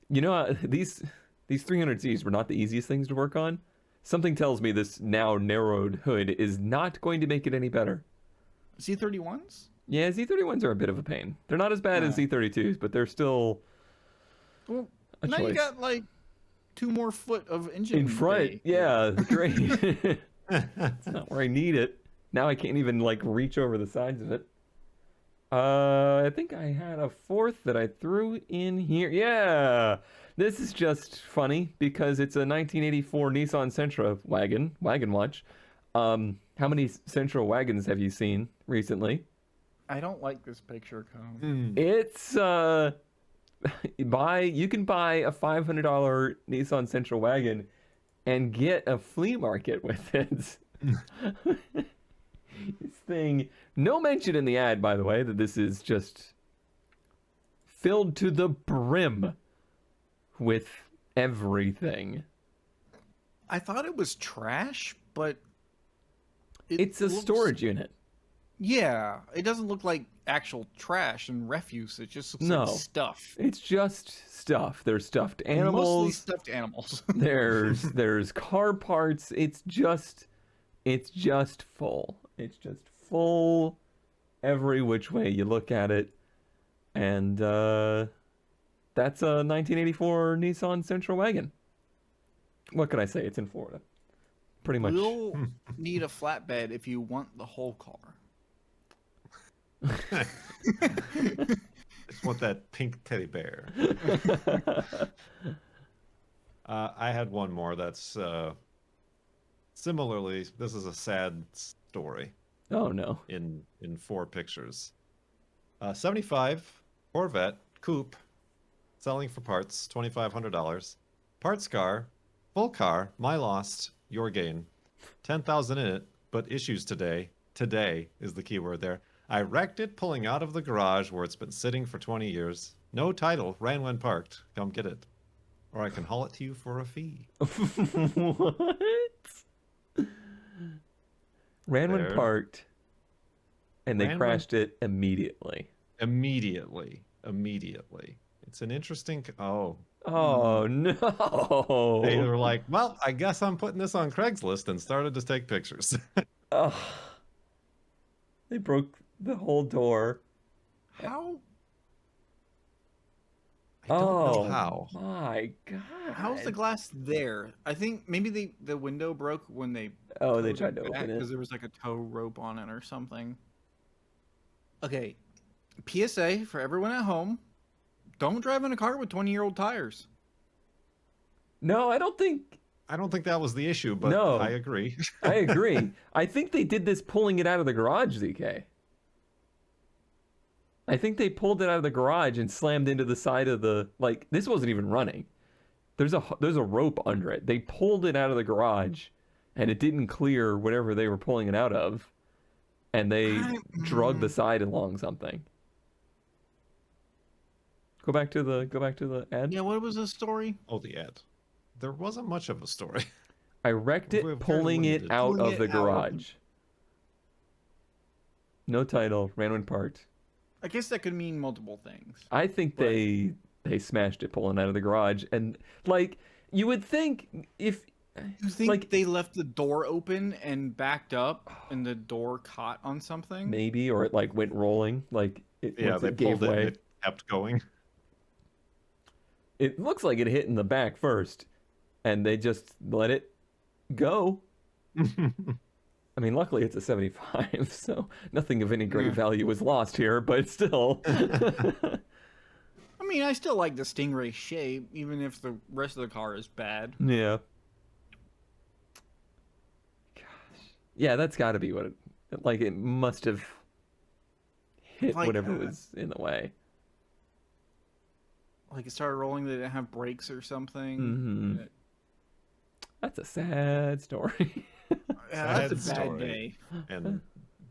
You know, these 300Zs were not the easiest things to work on. Something tells me this now narrowed hood is not going to make it any better. Z31s. Yeah, Z31s are a bit of a pain. They're not as bad as Yeah. Z32s, but they're still Well, a now choice. you got like 2 more foot of engine In front, bay. yeah, great. That's not where I need it. Now I can't even like reach over the sides of it. I think I had a fourth that I threw in here. Yeah, this is just funny because it's a 1984 Nissan Sentra wagon watch. How many Sentra wagons have you seen recently? I don't like this picture, Cone. It's you can buy a $500 Nissan Sentra wagon and get a flea market with it. This thing, no mention in the ad, by the way, that this is just filled to the brim with everything. I thought it was trash, but It's a storage unit. Yeah, it doesn't look like actual trash and refuse. It just looks No. like stuff. It's just stuff. There's stuffed Mostly animals. stuffed animals. there's car parts. It's just full. It's just full every which way you look at it. And that's a 1984 Nissan Sentra wagon. What can I say? It's in Florida. Pretty much. You'll need a flatbed if you want the whole car. Just want that pink teddy bear. I had one more that's similarly, this is a sad story Oh no. in 4 pictures. 75 Corvette coupe selling for parts, $2,500. Parts car, full car, my lost, your gain. 10,000 in it, but issues today. Today is the key word there. I wrecked it pulling out of the garage where it's been sitting for 20 years. No title, ran when parked. Come get it. Or I can haul it to you for a fee. What? Ran when There. parked, and they Ran when- crashed it immediately. Immediately. It's an interesting... Oh. Oh no! They were like, well, I guess I'm putting this on Craigslist, and started to take pictures. Oh. They broke the whole door. How? I don't Oh know how. my god! How's the glass there? I think maybe the window broke when they Oh, they tried to open because it. there was like a tow rope on it or something. Okay, PSA for everyone at home: don't drive in a car with 20-year-old tires. No, I don't think. I don't think that was the issue, but No. I agree. I agree. I think they did this pulling it out of the garage, ZK. I think they pulled it out of the garage and slammed into the side of the, like, this wasn't even running. There's a rope under it. They pulled it out of the garage and it didn't clear whatever they were pulling it out of, and they drug the side along something. Go back to the ad. Yeah, what was the story? Oh, the ad. There wasn't much of a story. I wrecked it We're very pulling it limited. out Pulling of the it out. garage. No title, ran when parked. I guess that could mean multiple things. I think But- they smashed it pulling out of the garage, and like you would think if You think like they left the door open and backed up, and the door caught on something? maybe, or it like went rolling, like it, Yeah, once they it gave pulled it way. and it kept going. It looks like it hit in the back first, and they just let it go. I mean, luckily it's a 75, so nothing of any great Yeah. value was lost here, but still. I mean, I still like the Stingray shape, even if the rest of the car is bad. Yeah. Gosh. Yeah, that's got to be what it, like, it must have hit Like, whatever was in the way. Like it started rolling, they didn't have brakes or something. Hmm. That's a sad story. Yeah, that's a Sad bad story. day. And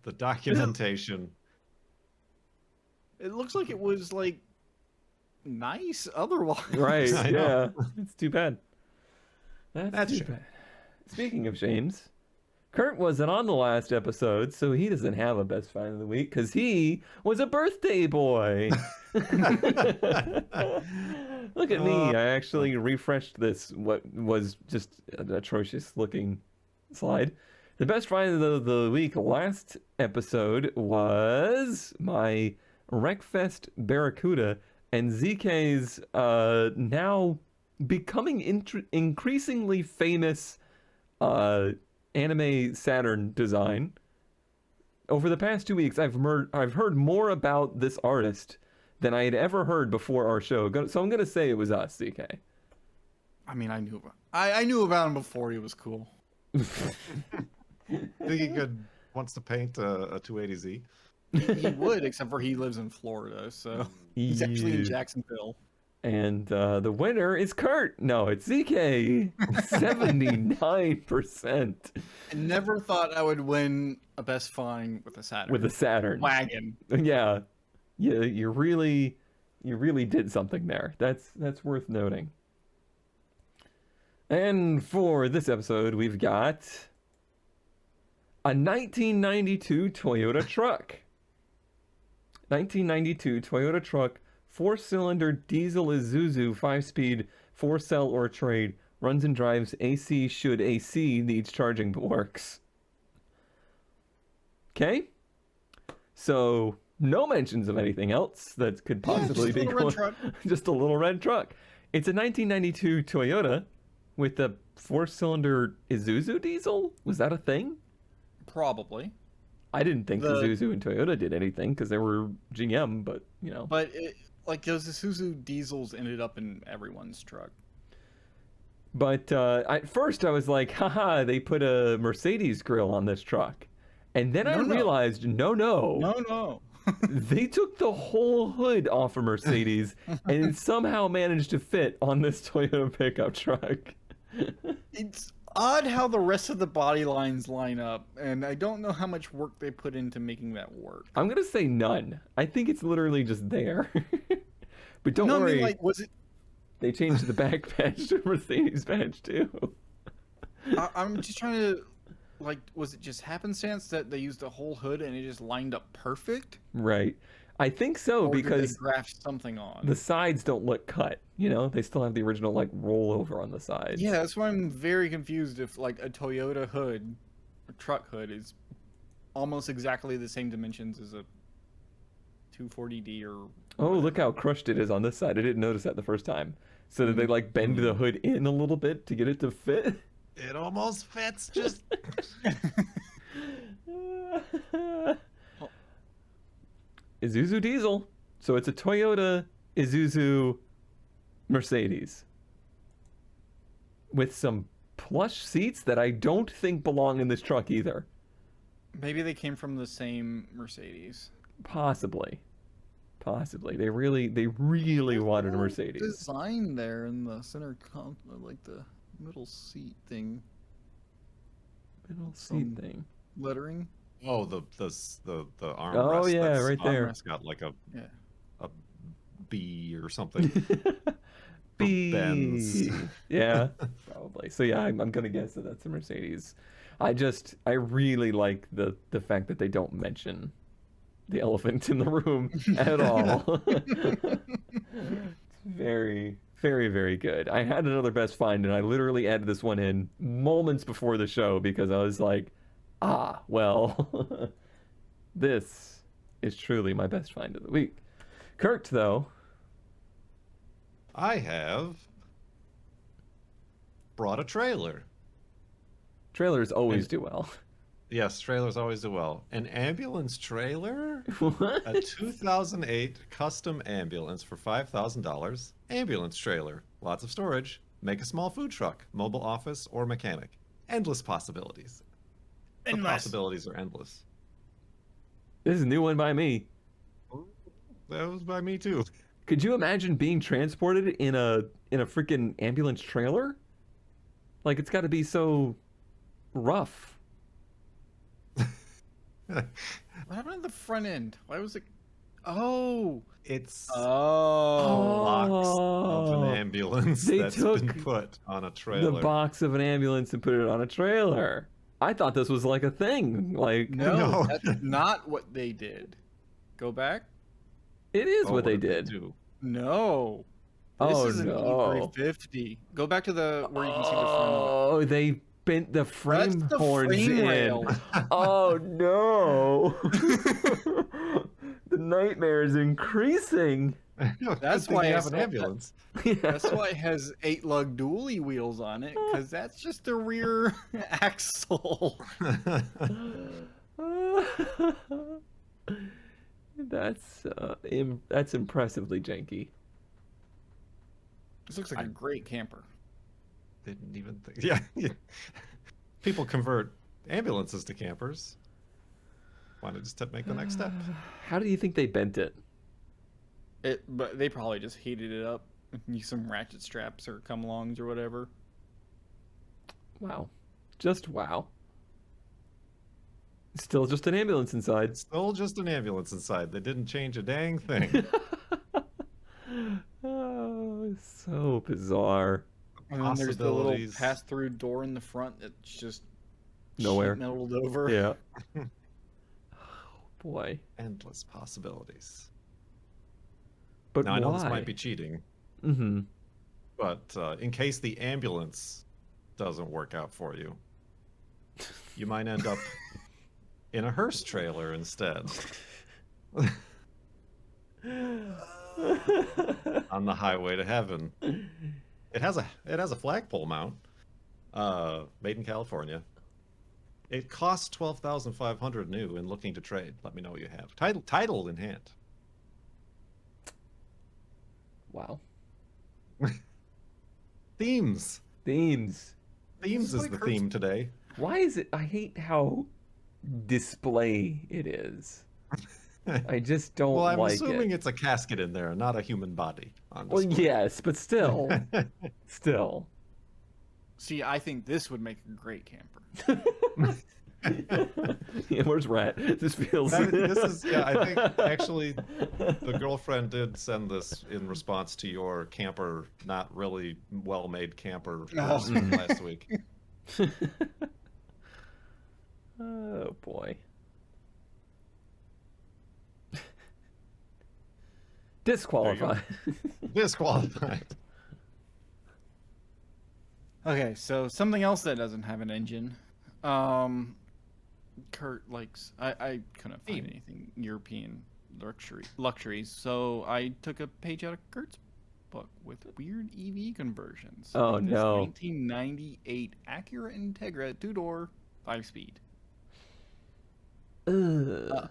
the documentation. It looks like it was like nice otherwise. Right, I yeah. know. It's too bad. That's a too shame. bad. Speaking of shames, Kurt wasn't on the last episode, so he doesn't have a best find of the week because he was a birthday boy. Look at me. I actually refreshed this, what was just an atrocious looking slide. The best find of the week last episode was my Wreckfest Barracuda and ZK's now becoming increasingly famous anime Saturn design. Over the past 2 weeks, I've heard more about this artist than I had ever heard before our show. So I'm gonna say it was us, ZK. I mean, I knew about him before he was cool. Think he wants to paint a 280Z? He would, except for he lives in Florida, so he's actually in Yeah. Jacksonville. And the winner is Kurt. No, it's ZK. 79%. I never thought I would win a Best Find with a Saturn. With a Saturn. Wagon. Yeah. You really did something there. That's worth noting. And for this episode, we've got a 1992 Toyota truck. 1992 Toyota truck, 4-cylinder diesel Isuzu, 5-speed, 4-cell or trade, runs and drives AC should AC needs charging but works. Okay? So, no mentions of anything else that could possibly be going. Just a little red truck. It's a 1992 Toyota with a 4-cylinder Isuzu diesel? Was that a thing? Probably. I didn't think Isuzu and Toyota did anything because they were GM, but you know. But those Isuzu diesels ended up in everyone's truck. But at first I was like, haha, they put a Mercedes grill on this truck. And then I realized, no. They took the whole hood off a Mercedes and somehow managed to fit on this Toyota pickup truck. It's odd how the rest of the body lines line up, and I don't know how much work they put into making that work. I'm gonna say none. I think it's literally just there. But don't worry. I mean, was it? They changed the back badge to Mercedes badge too. I'm just trying to, was it just happenstance that they used the whole hood and it just lined up perfect? Right. I think so, or because did they graft something on. The sides don't look cut. You know, they still have the original rollover on the sides. Yeah, that's why I'm very confused if a Toyota hood, a truck hood, is almost exactly the same dimensions as a 240D or. Oh, look how crushed it is on this side. I didn't notice that the first time. So did they bend the hood in a little bit to get it to fit? It almost fits. Just. Isuzu diesel. So it's a Toyota Isuzu Mercedes with some plush seats that I don't think belong in this truck either. Maybe they came from the same Mercedes. Possibly. They really wanted a Mercedes. Design there in the center, the middle seat thing. Thing. Lettering. Oh, the armrest. Oh yeah, right there. It's got a B or something. B. Benz. Yeah, probably. So yeah, I'm gonna guess that that's a Mercedes. I really like the fact that they don't mention the elephant in the room at all. It's very, very, very good. I had another best find, and I literally added this one in moments before the show because I was like, well, this is truly my best find of the week. Kurt, though. I have brought a trailer. Trailers always do well. Yes, trailers always do well. An ambulance trailer? What? A 2008 custom ambulance for $5,000. Ambulance trailer. Lots of storage. Make a small food truck, mobile office, or mechanic. Endless possibilities. The possibilities are endless. This is a new one by me. That was by me too. Could you imagine being transported in a freaking ambulance trailer? It's got to be so rough. What happened at the front end? Why was it? Oh, it's oh, box of an ambulance that's took been put on a trailer. The box of an ambulance and put it on a trailer. I thought this was like a thing. No, that's not what they did. Go back. It is what they did. No. This is an E350. Go back to where you can see the front. Oh, they bent the frame That's the horns frame in. rail. Oh no. The nightmare is increasing. That's why you have an ambulance. That's why it has 8-lug dually wheels on it, because that's just the rear axle. That's impressively janky. This looks like a great camper. Didn't even think. Yeah. People convert ambulances to campers. Why not just make the next step? How do you think they bent it? But they probably just heated it up. Use some ratchet straps or come-alongs or whatever. Wow. Just wow. Still just an ambulance inside. It's still just an ambulance inside. They didn't change a dang thing. Oh, so bizarre. And then there's the little Possibilities. pass-through door in the front that's just Nowhere. sheet metaled over. Yeah. Oh, boy. Endless possibilities. But Now, why? I know this might be cheating, Mm-hmm. but in case the ambulance doesn't work out for you, you might end up in a hearse trailer instead. On the highway to heaven. It has a flagpole mount, made in California. It costs $12,500 new and looking to trade. Let me know what you have. Title in hand. Wow. Themes. Themes. Themes is like the Kurt's- theme today. Why is it? I hate how display it is. I just don't Well, I'm like assuming it. it's a casket in there, not a human body. On Well, display. yes, but still. Still. See, I think this would make a great camper. Yeah, where's Rat? This feels. This is, yeah, I think actually the girlfriend did send this in response to your camper, not really well-made camper post from last week. Oh boy. Disqualified. Disqualified. Okay, so something else that doesn't have an engine. Kurt likes. I couldn't find anything European luxuries, so I took a page out of Kurt's book with weird EV conversions. Oh, Like this no. 1998 Acura Integra 2-door 5-speed. Ugh.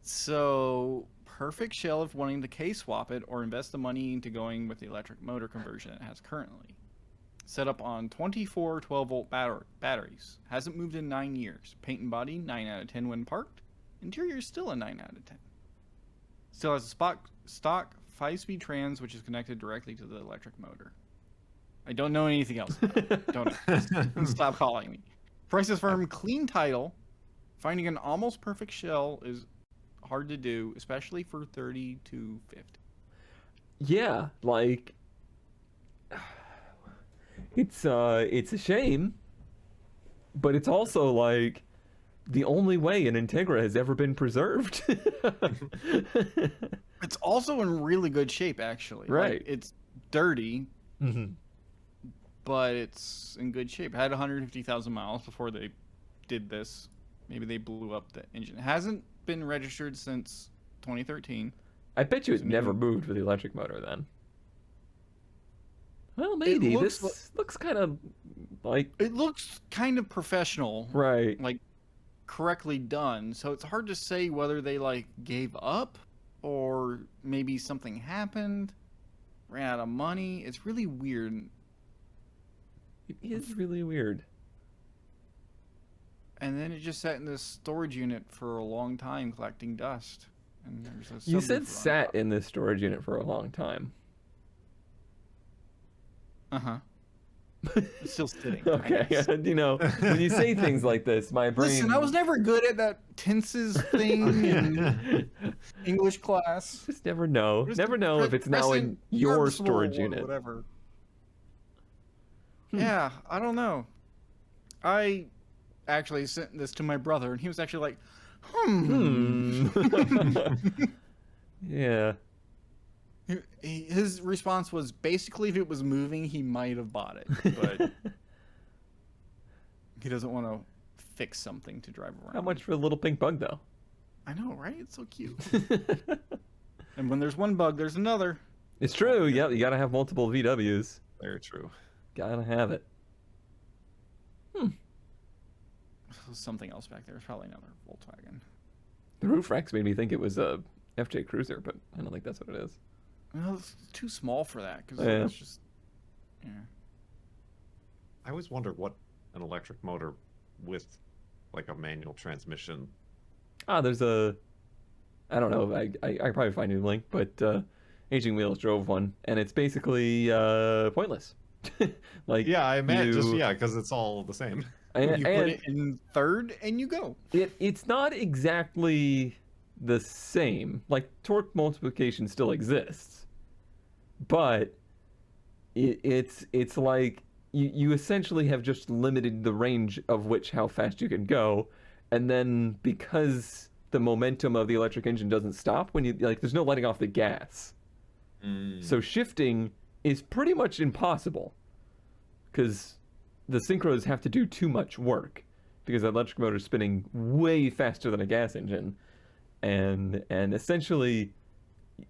So perfect shell if wanting to case swap it or invest the money into going with the electric motor conversion it has currently. Set up on 24 12-volt batteries. Hasn't moved in 9 years. Paint and body, 9 out of 10 when parked. Interior is still a 9 out of 10. Still has a stock 5-speed trans, which is connected directly to the electric motor. I don't know anything else about it. Don't know. Stop calling me. Price is firm, clean title. Finding an almost perfect shell is hard to do, especially for $30,000 to $50,000. Yeah, like it's a shame, but it's also like the only way an Integra has ever been preserved. It's also in really good shape, actually. Right. Like, it's dirty, Mm-hmm. but it's in good shape. It had 150,000 miles before they did this. Maybe they blew up the engine. It hasn't been registered since 2013. I bet you it So never maybe- moved with the electric motor then. Well, maybe looks this looks kind of like It looks kind of professional, right. like correctly done. So it's hard to say whether they like gave up or maybe something happened, ran out of money. It's really weird. It is really weird. And then it just sat in this storage unit for a long time collecting dust. And there's a You said subwoofer on sat top. in this storage unit for a long time. Uh-huh. It's still sitting. I Okay, guess. you know, when you say things like this, my brain. Listen, I was never good at that tenses thing in English class. Just never know. Just Never know if it's now in present your participle storage or unit. Whatever. Hmm. Yeah, I don't know. I actually sent this to my brother, and he was actually like, Hmm. Yeah. His response was basically if it was moving, he might have bought it, but he doesn't want to fix something to drive around. How much for a little pink bug, though? I know, right? It's so cute. And when there's one bug, there's another. It's true. Yeah, you gotta have multiple VWs. Very true. Gotta have it. There's something else back there. It's probably another Volkswagen. The roof racks made me think it was a FJ Cruiser, but I don't think that's what it is. Well, it's too small for that because Yeah. it's just. Yeah. I always wonder what an electric motor with like a manual transmission. Ah, there's a. I don't know. I probably find you the link, but Aging Wheels drove one, and it's basically pointless. Like, Yeah, I imagine. Just you- because it's all the same. and, You put it in third and you go. it's not exactly the same. Like, torque multiplication still exists, but it's like you essentially have just limited the range of how fast you can go, and then because the momentum of the electric engine doesn't stop when you there's no letting off the gas, so shifting is pretty much impossible because the synchros have to do too much work because the electric motor is spinning way faster than a gas engine, and essentially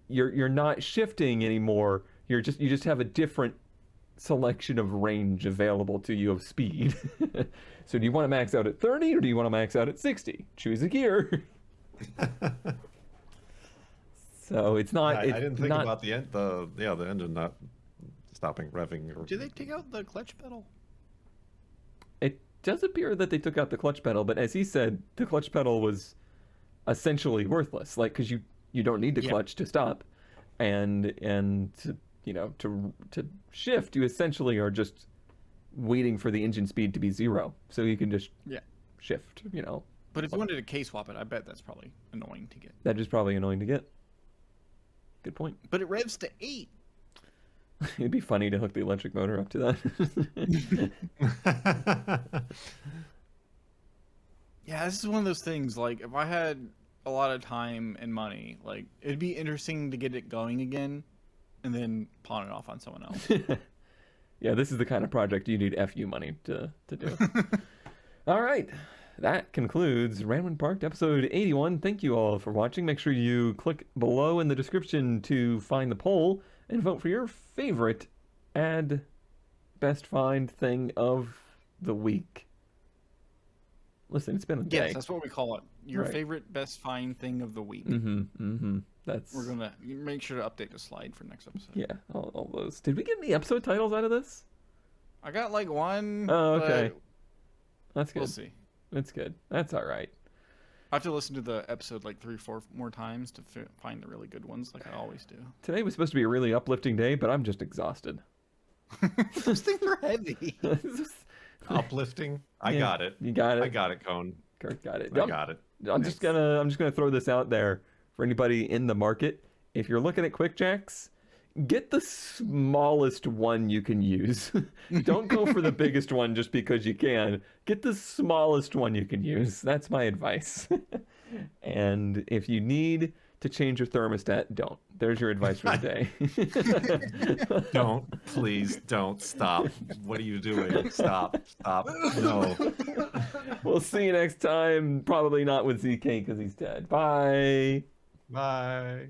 you're not shifting anymore. You just have a different selection of range available to you of speed. So do you want to max out at 30 or do you want to max out at 60? Choose a gear. So it's not. I didn't think about the engine not stopping revving. Or... Did they take out the clutch pedal? It does appear that they took out the clutch pedal, but as he said, the clutch pedal was essentially worthless. Like, because you don't need the clutch to stop, and to, to shift, you essentially are just waiting for the engine speed to be 0, so you can just shift. But if you wanted to K-swap it, I bet that's probably annoying to get. That is probably annoying to get. Good point. But it revs to 8. It'd be funny to hook the electric motor up to that. Yeah, this is one of those things, like, if I had a lot of time and money, like, it'd be interesting to get it going again and then pawn it off on someone else. Yeah, this is the kind of project you need FU money to do. All right. That concludes Ranwin Parked episode 81. Thank you all for watching. Make sure you click below in the description to find the poll and vote for your favorite ad best find thing of the week. Listen, it's been a day. Yes, that's what we call it. Your favorite best find thing of the week. That's... We're going to make sure to update the slide for next episode. Yeah, all those. Did we get any episode titles out of this? I got like one. Oh, okay. That's good. We'll see. It's good. That's all right. I have to listen to the episode like 3 or 4 more times to find the really good ones, like I always do. Today was supposed to be a really uplifting day, but I'm just exhausted. Those things are heavy. Uplifting. I got it. You got it. I got it, Cone. Kurt got it. I got it. I'm just gonna throw this out there for anybody in the market. If you're looking at quick jacks, get the smallest one you can use. Don't go for the biggest one just because you can. Get the smallest one you can use. That's my advice. And if you need to change your thermostat, don't. There's your advice for the day. Don't. Please don't. Stop. What are you doing? Stop. No. We'll see you next time. Probably not with ZK because he's dead. Bye. Bye.